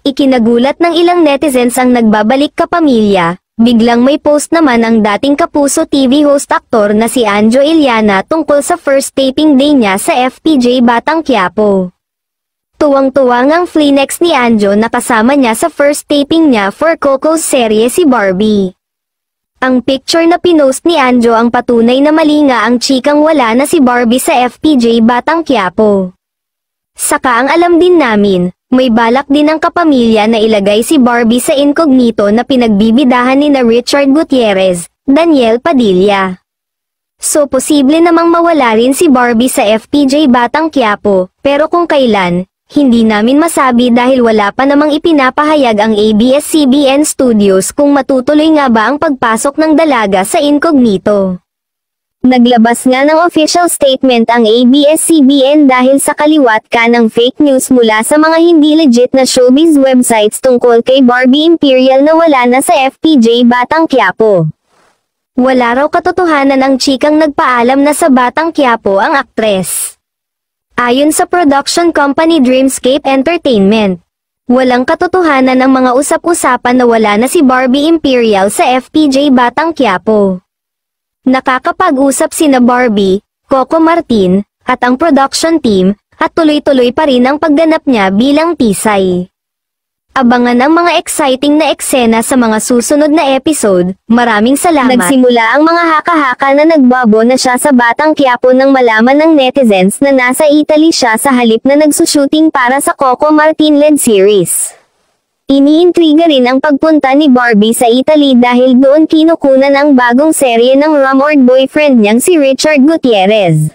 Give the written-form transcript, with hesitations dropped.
Ikinagulat ng ilang netizens ang nagbabalik kapamilya. Biglang may post naman ang dating Kapuso TV host aktor na si Anjo Iliana tungkol sa first taping day niya sa FPJ Batang Quiapo. Tuwang-tuwa ngang flinex ni Anjo na kasama niya sa first taping niya for Coco's serye si Barbie. Ang picture na pinost ni Anjo ang patunay na mali nga ang chikang wala na si Barbie sa FPJ Batang Quiapo. Saka ang alam din namin, may balak din ang kapamilya na ilagay si Barbie sa incognito na pinagbibidahan ni na Richard Gutierrez, Daniel Padilla. So posible namang mawala rin si Barbie sa FPJ Batang Quiapo, pero kung kailan, hindi namin masabi dahil wala pa namang ipinapahayag ang ABS-CBN Studios kung matutuloy nga ba ang pagpasok ng dalaga sa incognito. Naglabas nga ng official statement ang ABS-CBN dahil sa kaliwat ka ng fake news mula sa mga hindi legit na showbiz websites tungkol kay Barbie Imperial na wala na sa FPJ Batang Quiapo. Wala raw katotohanan ang chikang nagpaalam na sa Batang Quiapo ang aktres. Ayon sa production company Dreamscape Entertainment, walang katotohanan ang mga usap-usapan na wala na si Barbie Imperial sa FPJ Batang Quiapo. Nakakapag-usap sina Barbie, Coco Martin, at ang production team, at tuloy-tuloy pa rin ang pagganap niya bilang tisay. Abangan ang mga exciting na eksena sa mga susunod na episode. Maraming salamat. Nagsimula ang mga haka-haka na nagbabo na siya sa Batang Quiapo nang malaman ng netizens na nasa Italy siya sa halip na nagsushooting para sa Coco Martin-led series. Iniintriga rin ang pagpunta ni Barbie sa Italy dahil doon kinukunan ang bagong serye ng rumored boyfriend niyang si Richard Gutierrez.